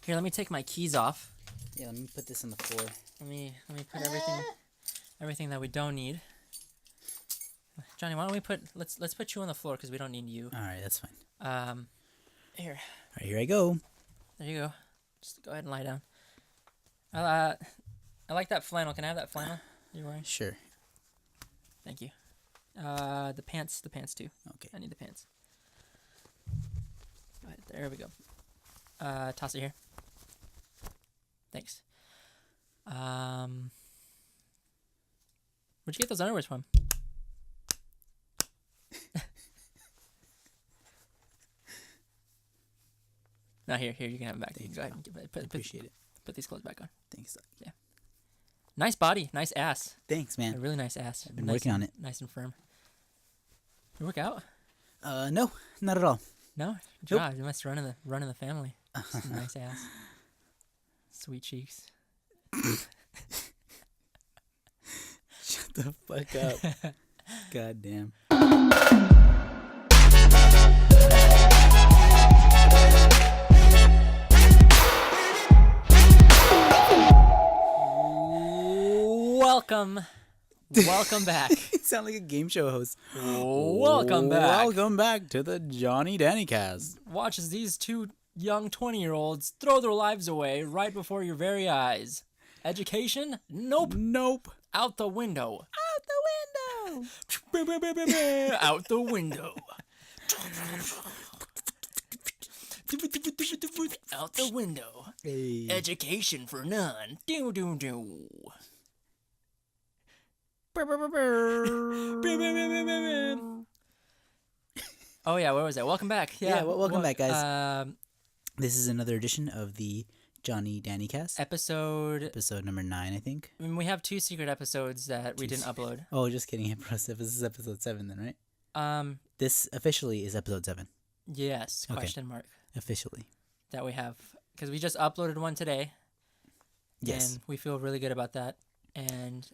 Here, let me take my keys off. Yeah, let me put this on the floor. Let me put everything that we don't need. Jhonny, why don't we let's put you on the floor because we don't need you. All right, that's fine. Here. All right, here I go. There you go. Just go ahead and lie down. I like that flannel. Can I have that flannel you're wearing? Sure. Thank you. The pants too. Okay. I need the pants. Right, there we go. Toss it here. Thanks. Where'd you get those underwears from? No, here, you can have them back. Thanks, Go ahead and Appreciate it. put these clothes back on. Thanks. Yeah. Nice body, nice ass. Thanks, A man. really nice ass. I've been working on it. Nice and firm. You work out? No, not at all. No? Nope. God, you must run in the family. Nice ass. Sweet cheeks. Shut the fuck up. God damn. Welcome back. You sound like a game show host. Welcome back. Welcome back to the Jhonny Dhanny cast. Watch as these two young 20-year-olds throw their lives away right before your very eyes. Education? Nope. Out the window. Out the window. Out the window. Hey. Education for none. Do. Oh yeah, where was that? Welcome back. Yeah, welcome back, guys. This is another edition of the Jhonny Dhanny cast. Episode number 9, I think. I mean, we have 2 secret episodes that we didn't upload. Oh, just kidding. This is episode 7 then, right? This officially is episode 7. Yes, question mark. Officially. That we have, because we just uploaded one today. Yes. And we feel really good about that. And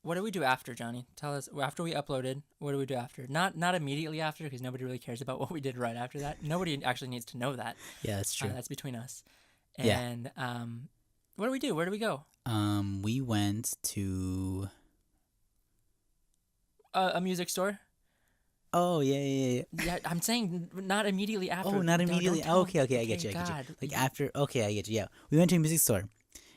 what do we do after, Jhonny? Tell us, after we uploaded, what do we do after? Not immediately after, because nobody really cares about what we did right after that. Nobody actually needs to know that. Yeah, that's true. That's between us. And what do we do? Where do we go? We went to a music store. Oh, yeah. Yeah, I'm saying not immediately after. Oh, not immediately. Don't Okay, I get you. God. Like after, okay, I get you. Yeah, we went to a music store,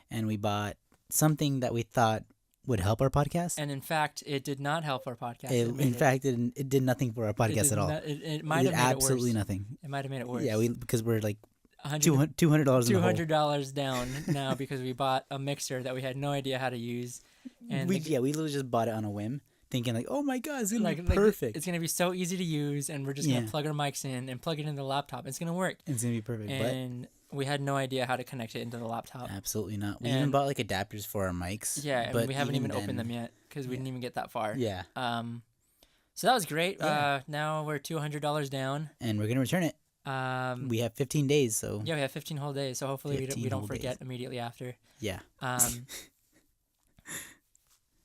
and we bought something that we thought would help our podcast. And in fact, it did not help our podcast. It did nothing for our podcast at all. It might have made absolutely it worse. nothing. It might have made it worse. Yeah, because we're like $200 $200 down now because we bought a mixer that we had no idea how to use. And we literally just bought it on a whim, thinking like, oh my god, it's gonna be perfect. It's gonna be so easy to use, and we're just gonna plug our mics in and plug it into the laptop. It's gonna work. It's gonna be perfect. And we had no idea how to connect it into the laptop. Absolutely not. We even bought like adapters for our mics. Yeah, but we haven't even opened them yet because we didn't even get that far. Yeah. So that was great. Yeah. Now we're $200 down, and we're gonna return it. We have 15 days, so yeah, we have 15 whole days. So hopefully we don't forget immediately after. Yeah.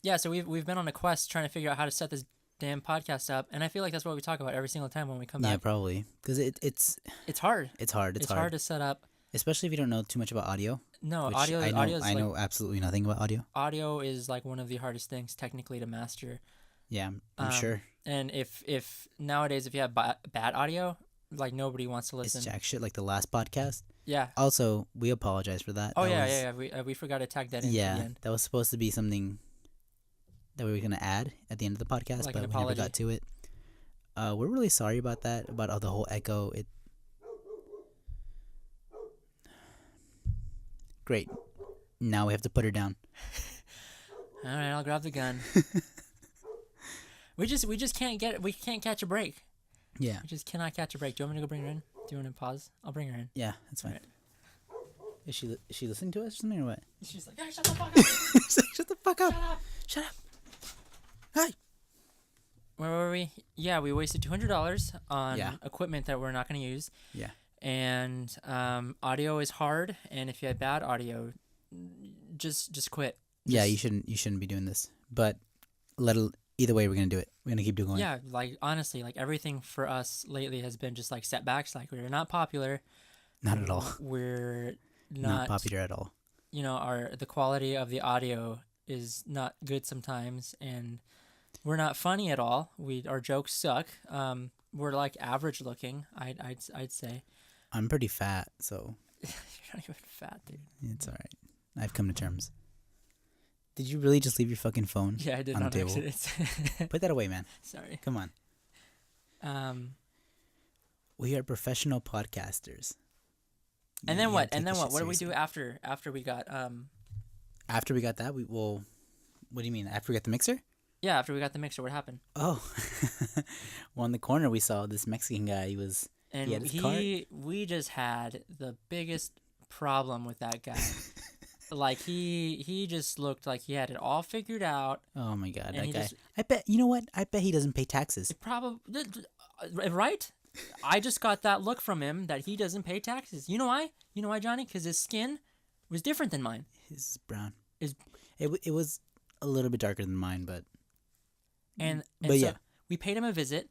Yeah. So we've been on a quest trying to figure out how to set this damn podcast up, and I feel like that's what we talk about every single time when we come back. Yeah, probably because it's hard. It's hard. It's hard to set up, especially if you don't know too much about audio. No, audio. I know absolutely nothing about audio. Audio is like one of the hardest things technically to master. Yeah, I'm sure. And if nowadays if you have bad audio, like nobody wants to listen. It's jack shit like the last podcast. Yeah. Also, we apologize for that. Oh yeah. We forgot to tag that in. Yeah, at the end. That was supposed to be something that we were gonna add at the end of the podcast, like but we never got to it. We're really sorry about that. About the whole echo. Great. Now we have to put her down. All right, I'll grab the gun. We just can't catch a break. Yeah. We just cannot catch a break. Do you want me to go bring her in? Do you want to pause? I'll bring her in. Yeah, that's fine. Right. Is she listening to us or something or what? She's like, hey, shut the fuck up. Shut the fuck up. Shut up. Hi. Where were we? Yeah, we wasted $200 on equipment that we're not going to use. Yeah. And audio is hard, and if you have bad audio, just quit. Yeah, you shouldn't be doing this. But either way, we're gonna do it. We're gonna keep doing it. Yeah, like honestly, like everything for us lately has been just like setbacks. Like we're not popular. Not at all. We're Not popular at all. You know, the quality of the audio is not good sometimes, and we're not funny at all. Our jokes suck. We're like average looking. I'd say. I'm pretty fat, so You're not even fat, dude. it's all right. I've come to terms. Did you really just leave your fucking phone? Yeah, I did on on the table? accident. Put that away, man. Sorry. Come on. We are professional podcasters. And You then what? gotta take And then this what? shit What do we do seriously. after we got After we got that, we will. What do you mean? After we got the mixer? Yeah, after we got the mixer, what happened? Oh, well, in the corner we saw this Mexican guy. He had his cart. We just had the biggest problem with that guy. Like he just looked like he had it all figured out. Oh my god, And that he guy! just- I bet you know what? I bet he doesn't pay taxes. Probably right. I just got that look from him that he doesn't pay taxes. You know why? You know why, Johnny? Because his skin was different than mine. His is brown. Is It was a little bit darker than mine, but and But so yeah. we paid him a visit.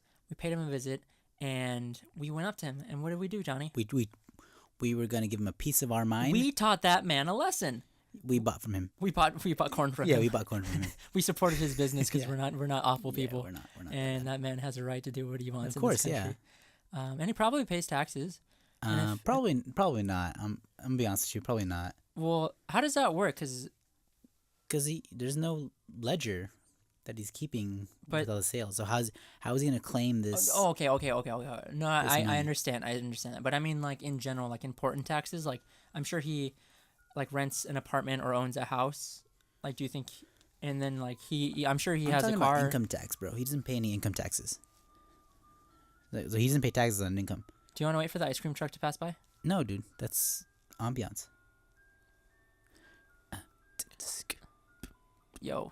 And we went up to him. And what did we do, Johnny? we were gonna give him a piece of our mind. We taught that man a lesson. We bought from him. We bought corn from Yeah, him. we bought corn from him. We supported his business because Yeah. we're not awful people. Yeah, we're not. And that man has a right to do what he wants. Of course, in this country. And he probably pays taxes. And if- Probably not. I'm gonna be honest with you, probably not. Well, how does that work? Because Because there's no ledger that he's keeping But- with all the sales. So how is he gonna claim this? oh, okay. No, This I money. understand. I understand that. But I mean, like in general, like important taxes. Like I'm sure he, like rents an apartment or owns a house. Like, do you think? And then like I'm sure he I'm has a talking about car. income tax, bro. He doesn't pay any income taxes. So he doesn't pay taxes on income. Do you want to wait for the ice cream truck to pass by? No, dude, that's ambiance. Yo.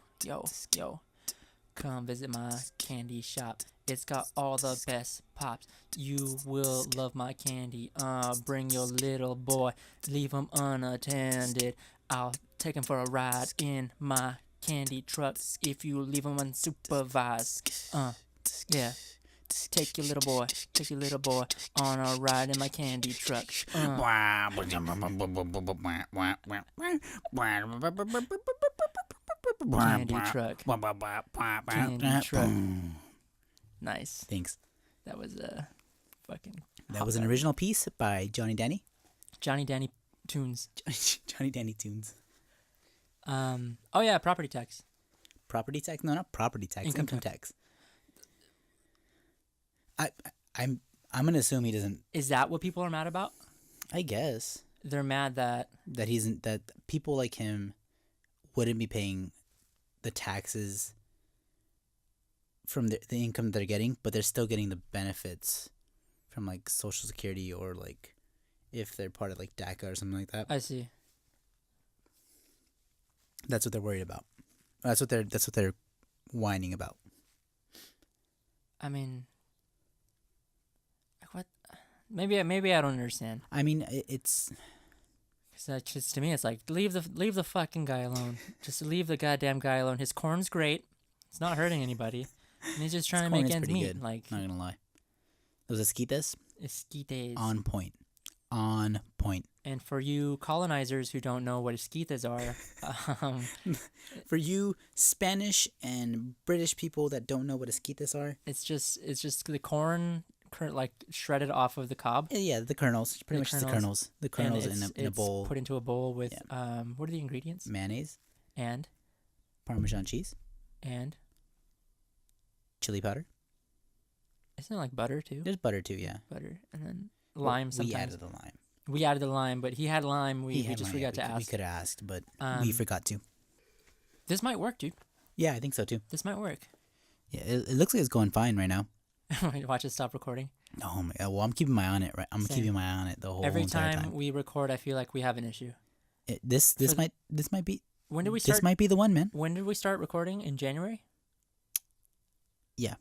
Come visit my candy shop. It's got all the best pops. You will love my candy. Bring your little boy. Leave him unattended. I'll take him for a ride in my candy truck if you leave him unsupervised. Yeah. Take your little boy on a ride in my candy truck. Candy truck. Candy truck. Nice. Thanks. That was a fucking. That was an original piece by Dhanny. Dhanny tunes. Johnny Dhanny tunes. Oh yeah, property tax. Property tax? No, not property tax. Income Income tax. I'm gonna assume he doesn't. Is that what people are mad about? I guess They're mad that that people like him wouldn't be paying the taxes from the income they're getting, but they're still getting the benefits from like Social Security or like if they're part of like DACA or something like that. I see. That's what they're worried about. That's what they're whining about. I mean, what? Maybe I don't understand. I mean, it's Cause that just to me, it's like leave the fucking guy alone. Just leave the goddamn guy alone. His corn's great. It's not hurting anybody, and he's just trying to corn make is ends pretty meet. good. Like not gonna lie. Those esquites esquites. on point. On point. And for you colonizers who don't know what esquites are, For you Spanish and British people that don't know what esquites are, it's just the corn like shredded off of the cob. yeah, the kernels, pretty much just the kernels. The kernels and in a it's bowl. put into a bowl with what are the ingredients? Mayonnaise, And Parmesan cheese, chili powder. isn't it like butter too? There's butter too, yeah. Butter and then lime. We Sometimes added the lime. we added the lime, but he had lime. We had just lime, forgot to We ask. could have asked, but we forgot to. This might work, dude. Yeah, I think so too. This might work. Yeah, it looks like it's going fine right now. Watch it stop recording. Oh my god! Well, I'm keeping my eye on it. Right, I'm Same. keeping my eye on it the whole Every entire time we record, I feel like we have an issue. This For- might be When did we start? this might be the one, man. When did we start recording? In January? Yeah.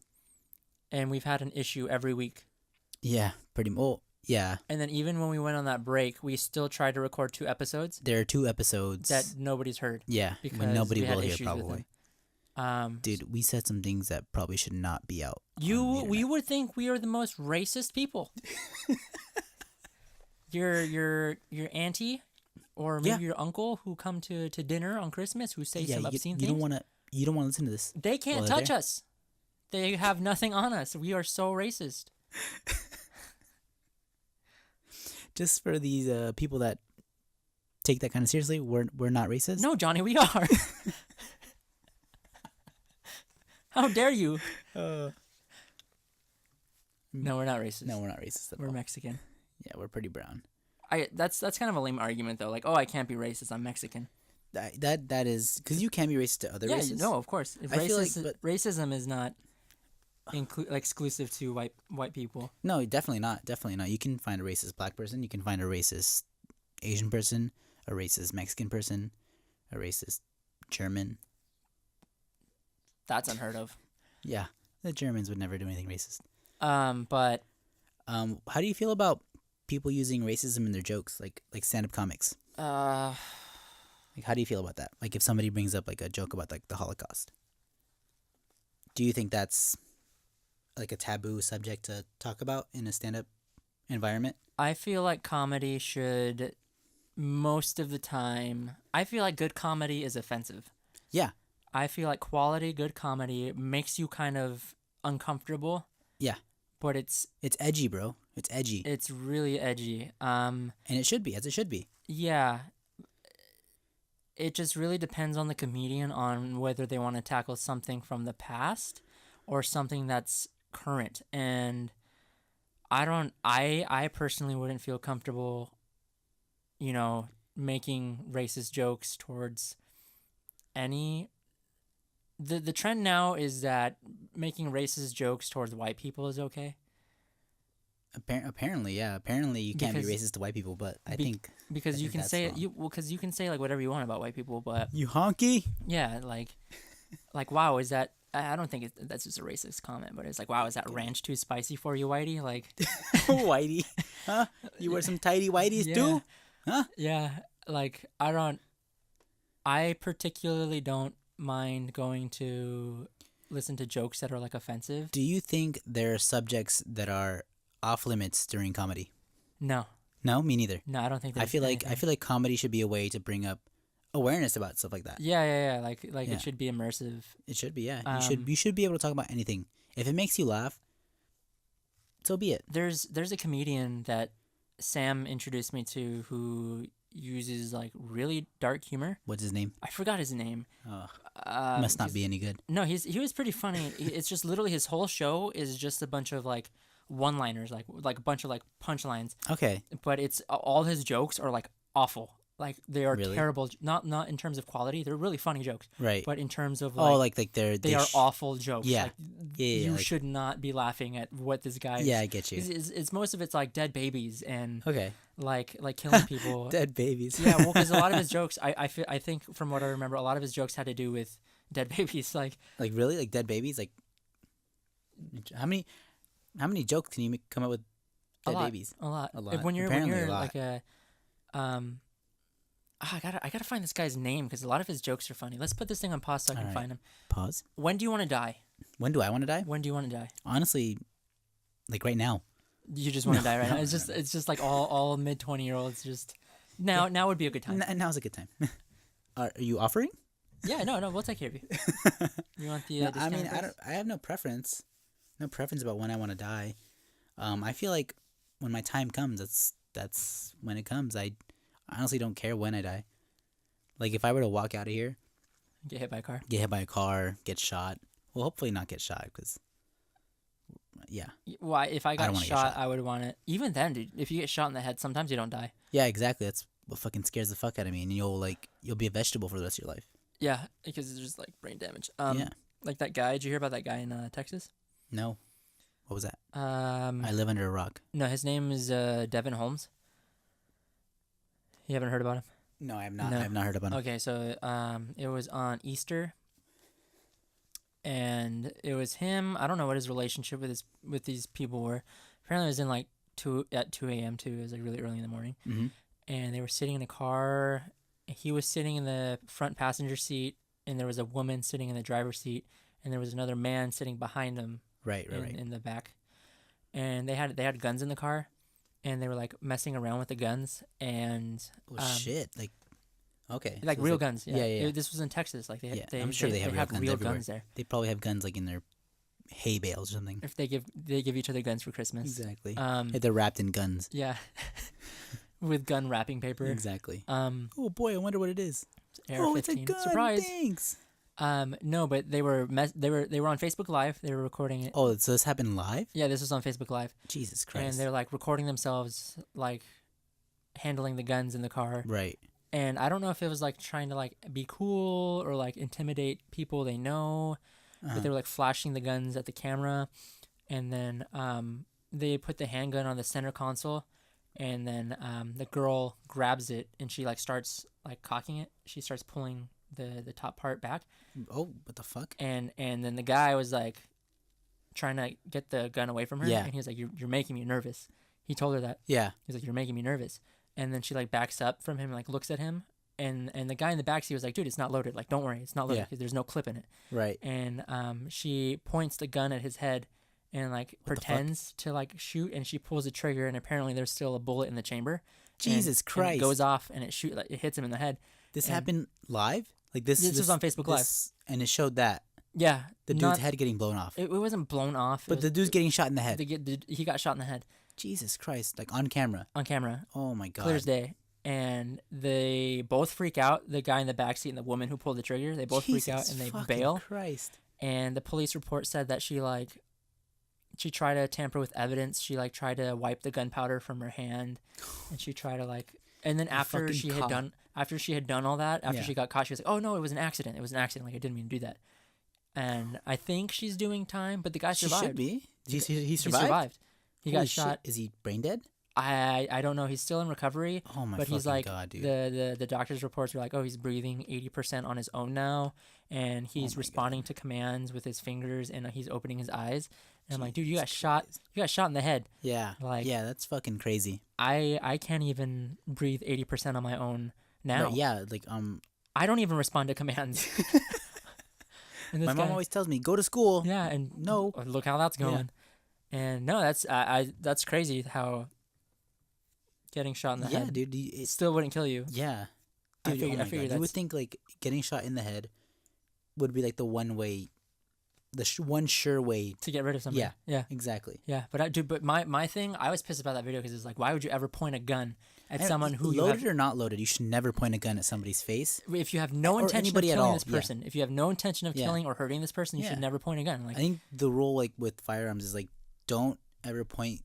And we've had an issue every week. Yeah, pretty well. Yeah, And then even when we went on that break, we still tried to record 2 episodes there are 2 episodes that nobody's heard yeah, because when nobody we had will hear issues with probably. them. Dude, we said some things that probably should not be out. on the We internet. would think we are the most racist people. your auntie or maybe your uncle who come to dinner on Christmas who say some obscene you things. You don't want to listen to this. They can't touch us. They have nothing on us. We are so racist. Just for these people that take that kind of seriously, we're not racist. No, Jhonny, we are. How dare you? No, we're not racist. No, we're not racist at all. We're Mexican. Yeah, we're pretty brown. That's kind of a lame argument though. Like, oh, I can't be racist. I'm Mexican. That is because you can be racist to other races. No, of course. Racism is not exclusive to white people. No, definitely not. Definitely not. You can find a racist black person. You can find a racist Asian person, a racist Mexican person, a racist German. That's unheard of. Yeah, the Germans would never do anything racist. But how do you feel about people using racism in their jokes, like stand-up comics? Like, how do you feel about that? Like, if somebody brings up like a joke about like the Holocaust, do you think that's like a taboo subject to talk about in a stand-up environment? I feel like comedy should, most of the time, I feel like good comedy is offensive. Yeah. I feel like quality, good comedy makes you kind of uncomfortable. Yeah. But it's edgy, bro. It's edgy. It's really edgy. And it should be, as it should be. Yeah. It just really depends on the comedian on whether they want to tackle something from the past or something that's current. And I personally wouldn't feel comfortable, making racist jokes towards any. The trend now is that making racist jokes towards white people is okay. Apparently, yeah. Apparently, you can't be racist to white people, but I think because you can say it. Because you can say like whatever you want about white people, but you honky. Yeah, like wow, is that? I don't think that's just a racist comment, but it's like wow, is that ranch too spicy for you, Whitey? Like, Whitey, huh? You wear some tidy whiteys too, huh? Yeah, like I particularly don't mind going to listen to jokes that are like offensive. Do you think there are subjects that are off limits during comedy? No, me neither. No, I don't think. I feel like comedy should be a way to bring up awareness about stuff like that. Yeah. Like it should be immersive. It should be, yeah. You should be able to talk about anything. If it makes you laugh, so be it. There's a comedian that Sam introduced me to who uses like really dark humor. What's his name? I forgot his name. Oh, must not be any good. No, he was pretty funny. It's just literally his whole show is just a bunch of like one-liners, like a bunch of like punchlines. Okay. But it's all his jokes are like awful. Like they are really? Terrible. Not in terms of quality. They're really funny jokes. Right. But in terms of they are awful jokes. Yeah. Like, you should not be laughing at what this guy. Yeah, I get you. It's most of it's like dead babies and okay. Like killing people. Dead babies. Yeah, well, because a lot of his jokes, I think from what I remember, a lot of his jokes had to do with dead babies. Like really, like dead babies. Like how many jokes can you come up with? Dead babies. A lot. A lot. When you're a lot. like a I gotta find this guy's name because a lot of his jokes are funny. Let's put this thing on pause so I can find him. Pause. When do you want to die? When do I want to die? When do you want to die? Honestly, like right now. You just want to die right now. It's just like all mid 20-year-olds just now. Now would be a good time. Now's a good time. Are you offering? Yeah, no, we'll take care of you. You want the? I mean, I have no preference. No preference about when I want to die. I feel like when my time comes, that's when it comes. I honestly don't care when I die. Like if I were to walk out of here, get hit by a car, get shot. Well, hopefully not get shot because, yeah. Well, if I got shot, I would want it. Even then, dude, if you get shot in the head, sometimes you don't die. Yeah, exactly. That's what fucking scares the fuck out of me, and you'll be a vegetable for the rest of your life. Yeah, because it's just like brain damage. Yeah. Like that guy. Did you hear about that guy in Texas? No. What was that? I live under a rock. No, his name is Devin Holmes. You haven't heard about him? No, I have not. No. I have not heard about him. Okay, so it was on Easter, and it was him. I don't know what his relationship with these people were. Apparently, it was in like 2 a.m. too. It was like really early in the morning, and they were sitting in a car. He was sitting in the front passenger seat, and there was a woman sitting in the driver's seat, and there was another man sitting behind them. Right. In the back, and they had guns in the car, and they were like messing around with the guns and Oh shit! Like, okay, like so it's real guns. Yeah, yeah. This was in Texas. Like Yeah, I'm sure they have real guns everywhere. guns there. They probably have guns like in their hay bales or something. If they give each other guns for Christmas. Exactly. Um, If they're wrapped in guns. yeah, with gun wrapping paper. Exactly. Um, Oh boy, I wonder what it is. AR-15. It's a gun. Surprise. Thanks. No, but they were on Facebook Live. They were recording it. Oh, so this happened live? Yeah, this was on Facebook Live. Jesus Christ. And they're like recording themselves like handling the guns in the car. Right. And I don't know if it was like trying to like be cool or like intimidate people they know, but they were like flashing the guns at the camera, and then they put the handgun on the center console, and then the girl grabs it and she like starts like cocking it. She starts pulling the top part back. Oh, what the fuck? And then the guy was like trying to get the gun away from her. Yeah. And he was like, "You're making me nervous." He told her that. Yeah. He's like, "You're making me nervous." And then she like backs up from him and like looks at him. And the guy in the backseat was like, "Dude, it's not loaded. Like, don't worry, it's not loaded Yeah. because there's no clip in it." Right. And she points the gun at his head and like pretends to like shoot, and she pulls the trigger, and apparently there's still a bullet in the chamber. Jesus And Christ. it goes off and it hits him in the head. This and- happened live? Like this This was on Facebook Live. And it showed that. Yeah. The dude's head getting blown off. It wasn't blown off. But the dude's getting shot in the head. He got shot in the head Jesus Christ. Like on camera. on camera, Oh my God. clear as day. And they both freak out. The guy in the backseat and the woman who pulled the trigger, they both freak out and they fucking bail. Christ. And the police report said that she tried to tamper with evidence. She like tried to wipe the gunpowder from her hand, and she tried to like. And then after fucking she cop. had done all that, after Yeah. she got caught, she was like, "Oh no, it was an accident. It was an accident. Like I didn't mean to do that." And I think she's doing time, but the guy She survived. should be. He He survived? survived. He Holy got shot. Shit. Is he brain dead? I don't know. He's still in recovery. Oh my But he's fucking like God, dude. the doctor's reports were like, oh, he's breathing 80% on his own now, and he's my responding to commands with his fingers, and he's opening his eyes. And I'm like, dude, you got Jesus shot. Christ. You got shot in the head. Yeah. Like- yeah, that's fucking crazy. I can't even breathe 80% on my own now. But yeah, like I don't even respond to commands. And this my mom guy- always tells me, go to school. yeah, and No. look how that's Yeah. going. And no, that's crazy how getting shot in the Yeah, head dude. It's still wouldn't kill you. yeah. Dude, Dude, I oh my figure God. You would that's- think like getting shot in the head would be like the one way, one sure way. To get rid of somebody. Yeah. Yeah. Exactly. Yeah, but my thing, I was pissed about that video because it's like, why would you ever point a gun at And someone who you loaded have, or not loaded, you should never point a gun at somebody's face. if you have no or intention of anybody at killing all, this yeah. person, if you have no intention of Yeah. killing or hurting this person, you Yeah. should never point a gun. I Like, think the rule like with firearms is like don't ever point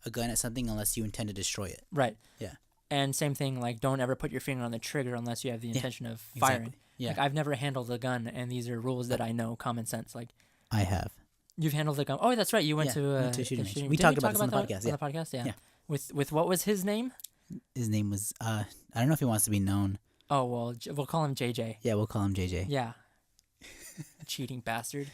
a gun at something unless you intend to destroy it. right. Yeah. And same thing, like, don't ever put your finger on the trigger unless you have the intention of Exactly. firing. Yeah. Like, I've never handled a gun, and these are rules that I know, common sense. Like, I have. you've handled a gun. Oh, that's right. You went Yeah, to went to a the shooting range. shooting. We Didn't talked we about talk this on the that podcast, On the podcast, yeah. Yeah. With what was his name? His name was I don't know if he wants to be known. Oh well, we'll call him JJ. Yeah, we'll call him JJ. Yeah. Cheating bastard.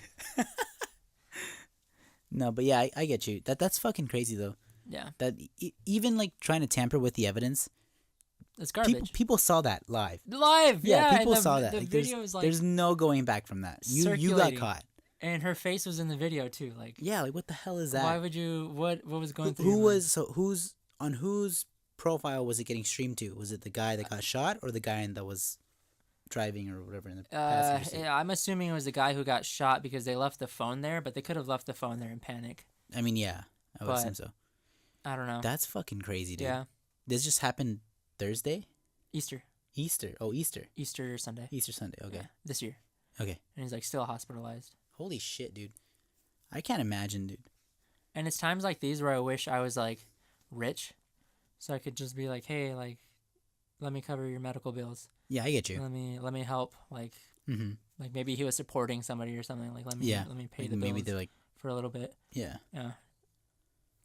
No, but yeah, I get you. That's fucking crazy though. Yeah, That even like trying to tamper with the evidence, it's garbage. people saw that live. Live, Yeah, yeah. people and saw that. The Like, video is like, there's no going back from that. You got circulating. caught. and her face was in the video too. Like, Yeah, like what the hell is that? why would you? What was going through? Who your was whose profile was it getting streamed to? Was it the guy that got shot or the guy that was driving or whatever in the passenger seat? Yeah, I'm assuming it was the guy who got shot because they left the phone there, but they could have left the phone there in panic. I mean, yeah, I would But- assume so. I don't know. That's fucking crazy, dude. Yeah, This just happened Thursday? Easter Easter Sunday. Easter Sunday. Okay. Yeah, this year, Okay. and he's like still hospitalized. Holy shit, dude. I can't imagine, dude. And it's times like these where I wish I was like rich, so I could just be like, hey, like, let me cover your medical bills. Yeah, I get you. Let me help. Like maybe he was supporting somebody or something. Like let me pay Like, the maybe bills they're like, for a little bit. yeah, Yeah,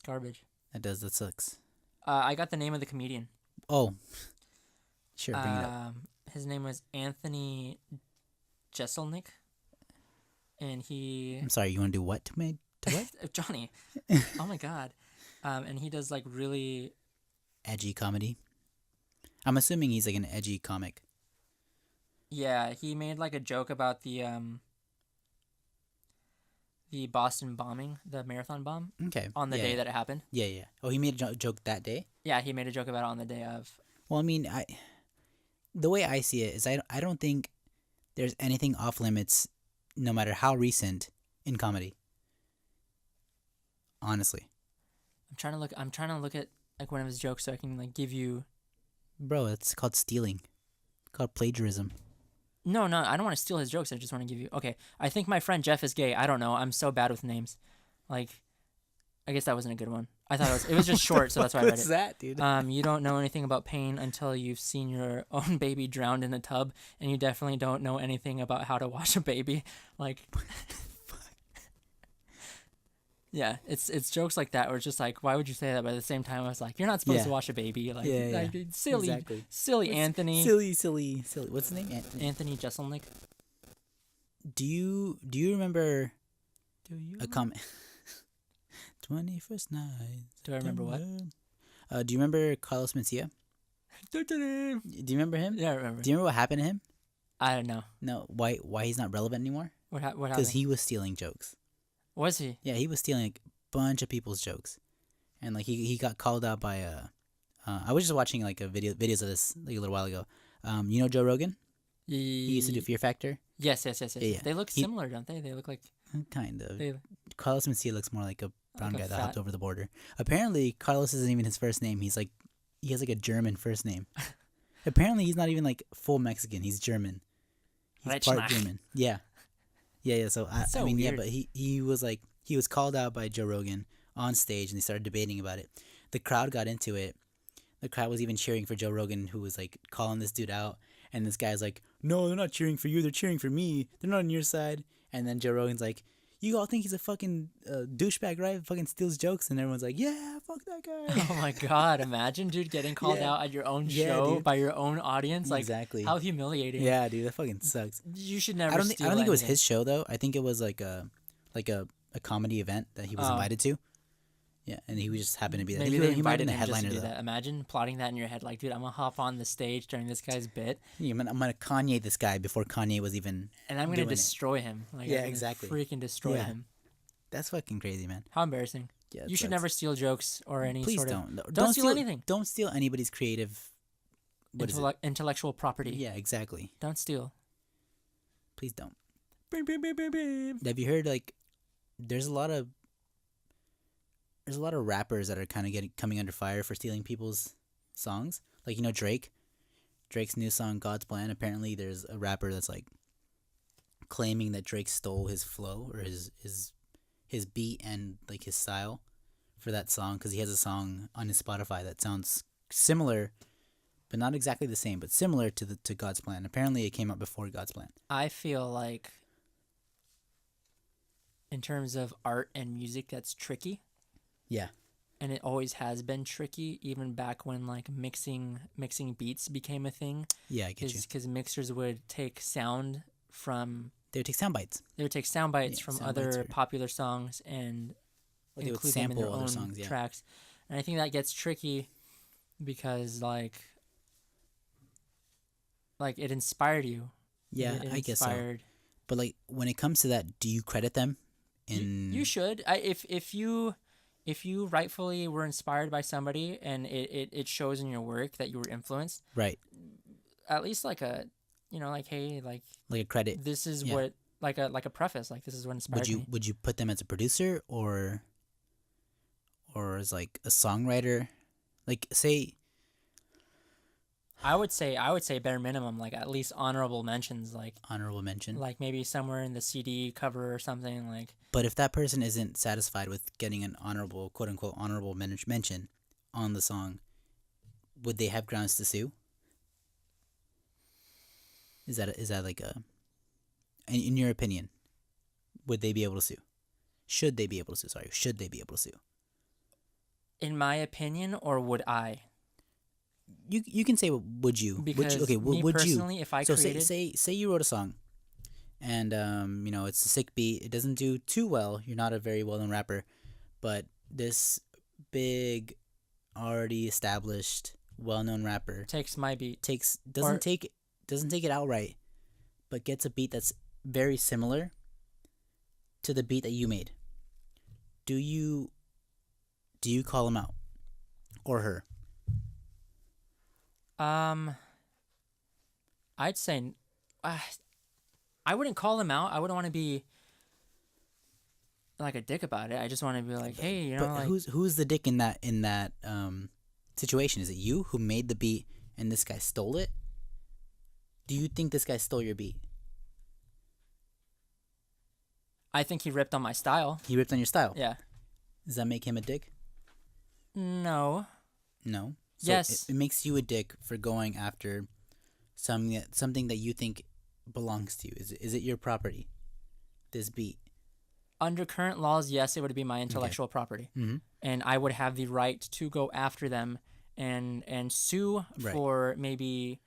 garbage. that sucks. I got the name of the comedian. Oh, sure, bring it up. His name was Anthony Jeselnik, and he I'm sorry, you want to do what to me? To what? Jhonny. Oh my god. And he does like really. Edgy comedy. I'm assuming he's like an edgy comic. Yeah, he made like a joke about the the Boston bombing, the marathon bomb, Okay. on the yeah, day yeah. that it happened. Yeah, yeah. Oh, he made a joke that day. Yeah, he made a joke about it on the day of. Well, I mean, the way I see it is, I don't think there's anything off limits, no matter how recent, in comedy. Honestly, I'm trying to look at like one of his jokes so I can like give you. bro, it's called stealing. It's called plagiarism. No, I don't want to steal his jokes. I just want to give you. Okay, I think my friend Jeff is gay. I don't know. I'm so bad with names. Like, I guess that wasn't a good one. I thought it was just short, so that's why I read What's it. that, dude? You don't know anything about pain until you've seen your own baby drowned in a tub, and you definitely don't know anything about how to wash a baby. Like, yeah, it's jokes like that where it's just like, why would you say that? But at the same time, I was like, you're not supposed Yeah. to wash a baby. Like, Yeah, yeah. like, silly, Exactly. silly Anthony. Silly. What's his name? Anthony Jeselnik. Do you remember Do you? a comment? 21st night. Do I remember what? Do you remember Carlos Mencia? Do you remember him? Yeah, I remember. Do you remember what happened to him? I don't know. No. Why he's not relevant anymore? What Because happened? he was stealing jokes. Was he? Yeah, he was stealing like, a bunch of people's jokes, and like he got called out by I was just watching like videos of this like a little while ago. You know Joe Rogan? He used to do Fear Factor. Yes. Yeah. They look similar, don't they? They look like Kind of. they. Carlos Mencia looks more like a brown Like a guy that fat- hopped over the border. Apparently, Carlos isn't even his first name. He has like a German first name. Apparently, he's not even like full Mexican. He's German. He's part Reichmach. German. Yeah. So That's so I mean, weird. yeah, but he was called out by Joe Rogan on stage, and they started debating about it. The crowd got into it. The crowd was even cheering for Joe Rogan, who was like calling this dude out. And this guy's like, "No, they're not cheering for you. They're cheering for me. They're not on your side." And then Joe Rogan's like, "You all think he's a fucking douchebag, right? Fucking steals jokes." And everyone's like, "Yeah, fuck that guy." Oh my god! Imagine, dude, getting called Yeah. out at your own Yeah, show dude. by your own audience. Like, Exactly. how humiliating. Yeah, dude, that fucking sucks. You should never. I don't think steal it was anything. his show though. I think it was like a comedy event that he was Oh. invited to. Yeah, and he was just happened to be there. Maybe He they might have invited been the him just to headliner do though. that. Imagine plotting that in your head, like, dude, I'm gonna hop on the stage during this guy's bit, Yeah, I'm gonna Kanye this guy before Kanye was even. and I'm gonna Doing it. destroy him. Like, Yeah, I'm gonna exactly. Freaking destroy Yeah. him. That's fucking crazy, man. How embarrassing. Yeah, it You should sucks. never steal jokes or any Please sort of don't steal anything. Don't steal anybody's creative. What is it? Intellectual property. Yeah, exactly. Don't steal. Please don't. Beep, beep, beep, beep, beep. Have you heard like there's a lot of rappers that are kind of coming under fire for stealing people's songs. Like Drake. Drake's new song God's Plan. Apparently there's a rapper that's like claiming that Drake stole his flow or his beat and like his style for that song cuz he has a song on his Spotify that sounds similar but not exactly the same, but similar to God's Plan. Apparently it came out before God's Plan. I feel like, in terms of art and music, that's tricky. Yeah. And it always has been tricky, even back when like mixing beats became a thing. Yeah, I get you. Because mixers would take sound from They would take sound bites. they would take sound bites Yeah, from sound other bites or- popular songs and Or they would include them in their sample other own songs, yeah. tracks. And I think that gets tricky because like it inspired you. Yeah, It I guess so. inspired. But like when it comes to that, do you credit them in You should. If you rightfully were inspired by somebody and it shows in your work that you were influenced, right, at least like a like, hey, like like a credit? this is Yeah. what like a preface, like this is what inspired me. Would you put them as a producer or as like a songwriter? Like say I would say bare minimum, like at least honorable mentions, honorable mention. like maybe somewhere in the CD cover or something, like But if that person isn't satisfied with getting an honorable, quote unquote, honorable mention on the song, would they have grounds to sue? Is that like a, in your opinion, would they be able to sue? Should they be able to sue? Sorry, should they be able to sue? in my opinion, or would I? You can say would you? Because would you, me would you? personally, if I So created, say you wrote a song, and it's a sick beat. It doesn't do too well. You're not a very well known rapper, but this big, already established, well known rapper takes my beat. doesn't take it outright, but gets a beat that's very similar. to the beat that you made, do you call him out or her? I'd say, uh, I wouldn't call him out. I wouldn't want to be like a dick about it. I just want to be like, hey, you know, But like, who's the dick in that situation? Is it you who made the beat and this guy stole it? Do you think this guy stole your beat? I think he ripped on my style. He ripped on your style. Yeah. Does that make him a dick? No. No. So Yes. It makes you a dick for going after something that you think belongs to you. Is it your property? This beat. Under current laws, yes, it would be my intellectual property, and I would have the right to go after them and sue Right. for maybe,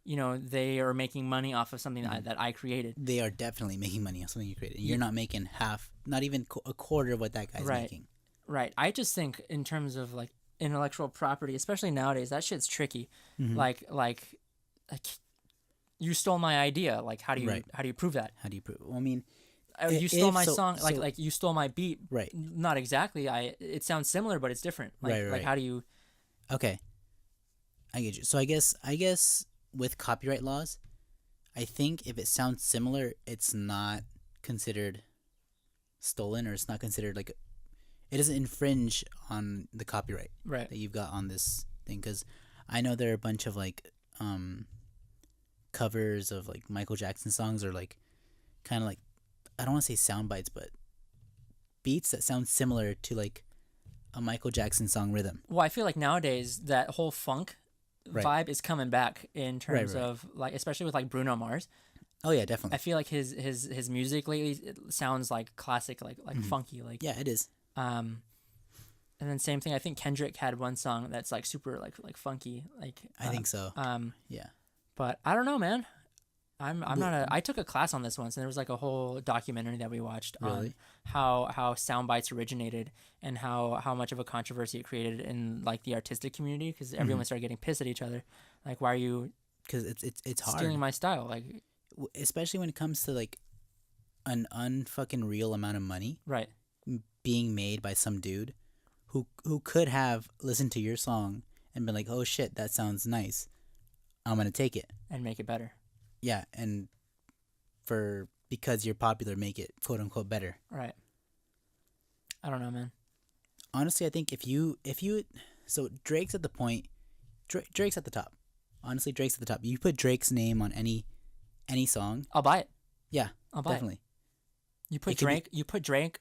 you know, they are making money off of something that I created. They are definitely making money on something you created. You're not making half, not even a quarter of what that guy's Right. making. Right. I just think in terms of like intellectual property, especially nowadays, that shit's tricky. Mm-hmm. Like, you stole my idea. Like, how do you Right. prove that? How do you prove? Well, I mean, You stole if my so- song. so- Like you stole my beat. right. Not exactly. It sounds similar, but it's different. Like, Right. Like, how do you? Okay. I get you. So I guess with copyright laws, I think if it sounds similar, it's not considered stolen, or it's not considered like it doesn't infringe on the copyright Right. that you've got on this thing. Because I know there are a bunch of like covers of like Michael Jackson songs, or like kind of like, I don't want to say sound bites, but beats that sound similar to like a Michael Jackson song rhythm. Well, I feel like nowadays that whole funk Right. vibe is coming back in terms right. of like, especially with like Bruno Mars. Oh yeah, I definitely. feel like his music lately, it sounds like classic, like funky, like Yeah, it is. and then same thing. I think Kendrick had one song that's like super like funky, like I think so. Yeah. But I don't know, man. I'm not a. I took a class on this once, and there was like a whole documentary that we watched on Really? how sound bites originated and how much of a controversy it created in like the artistic community, because everyone started getting pissed at each other. Like, why are you Because it's hard, stealing my style? Like, especially when it comes to like an unfucking real amount of money right, being made by some dude who could have listened to your song and been like, oh shit, that sounds nice, I'm gonna take it. and make it better. Yeah, and because you're popular, make it quote unquote better. Right. I don't know, man. Honestly, I think if you so Drake's at the point, Drake's at the top. Honestly, Drake's at the top. You put Drake's name on any song, I'll buy it. yeah, I'll buy definitely. it. You put It could be- Drake. You put Drake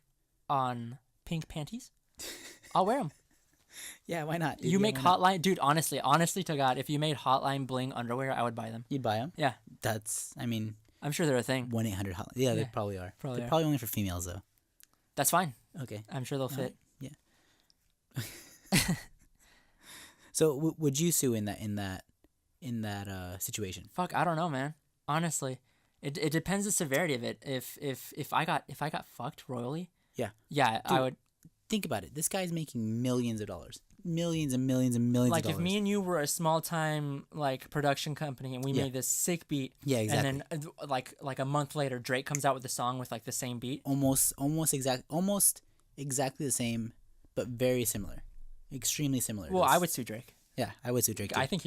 on pink panties. I'll wear them. Yeah, why not? You make Hotline, dude. Honestly to God, if you made Hotline bling underwear, I would buy them. You'd buy them? Yeah, That's, I mean, I'm sure they're a thing. 1-800 hotline. Yeah, they Yeah, probably are. probably They're are. probably only for females though. That's fine. Okay. I'm sure they'll fit. Yeah. So would you sue in that situation? Fuck, I don't know, man. Honestly, it depends the severity of it. If I got fucked royally, Yeah. yeah, I Dude, would. Think about it. This guy's making millions of dollars. Millions and millions and millions Like, of if dollars. me and you were a small time like production company and we Yeah. made this sick beat, Yeah, exactly. and then like a month later, Drake comes out with a song with like the same beat. almost exactly the same, but very similar. Extremely similar. Well, I would sue Drake. Yeah, I would sue Drake too. I think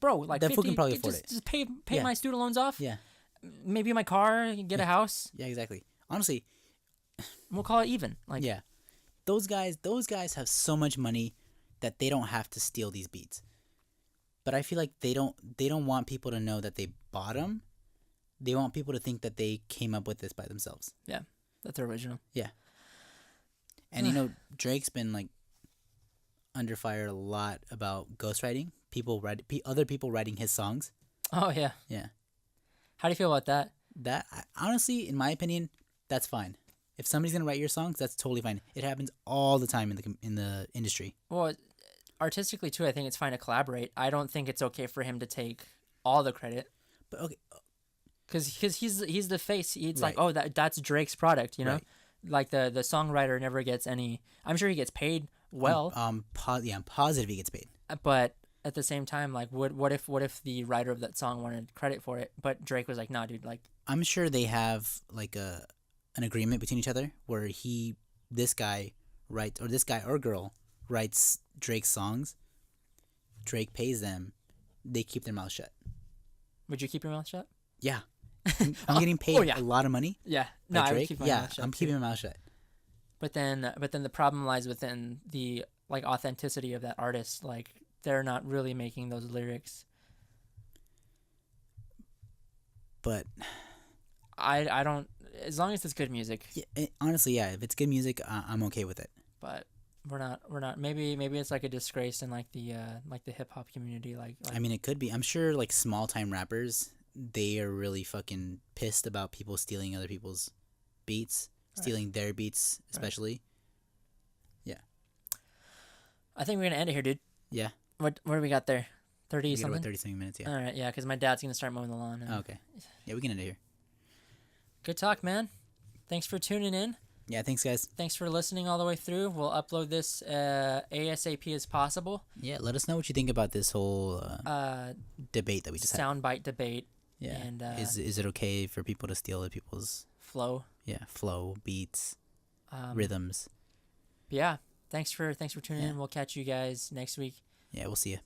bro, like That fool 50, can probably afford just, it. Just pay Yeah. my student loans off. Yeah. Maybe my car, get a house. Yeah, exactly. Honestly, We'll call it even. Like, yeah. Those guys have so much money that they don't have to steal these beats. But I feel like they don't want people to know that they bought them. They want people to think that they came up with this by themselves. yeah, that's original. Yeah. And you know, Drake's been like under fire a lot about ghostwriting. Other people writing his songs. Oh yeah. Yeah. How do you feel about that? Honestly, in my opinion, that's fine. If somebody's gonna write your songs, that's totally fine. It happens all the time in the industry. Well, artistically too, I think it's fine to collaborate. I don't think it's okay for him to take all the credit, But okay, because he's the face. It's like, Right. oh, that's Drake's product, you know. Right. Like the songwriter never gets any. I'm sure he gets paid well, I'm positive he gets paid. but at the same time, like, what if the writer of that song wanted credit for it, but Drake was like, nah, dude, like, I'm sure they have like a an agreement between each other where this guy or girl writes Drake's songs. Drake pays them. They keep their mouth shut. Would you keep your mouth shut? Yeah. I'm getting paid a lot of money. Yeah. by No, I would Drake. keep my Yeah, mouth shut. I'm too. keeping my mouth shut. But then the problem lies within the like authenticity of that artist. Like they're not really making those lyrics. But I don't. As long as it's good music. yeah, honestly, yeah, if it's good music, I'm okay with it. But we're not. Maybe it's like a disgrace in like the hip hop community. Like I mean, it could be. I'm sure like small time rappers, they are really fucking pissed about people stealing other people's beats, stealing their beats, especially. Yeah. I think we're gonna end it here, dude. Yeah. What do we got there? 30 We got something. about 30-something minutes. Yeah. All right, yeah, because my dad's gonna start mowing the lawn. Oh, okay. Yeah, we can end it here. Good talk, man. Thanks for tuning in. Yeah. Thanks, guys. Thanks for listening all the way through. We'll upload this ASAP as possible. Yeah. Let us know what you think about this whole debate that we just had. Soundbite debate. Yeah. And Is it okay for people to steal other people's flow? flow, beats, rhythms? Yeah. Thanks for tuning in. We'll catch you guys next week. Yeah. We'll see you.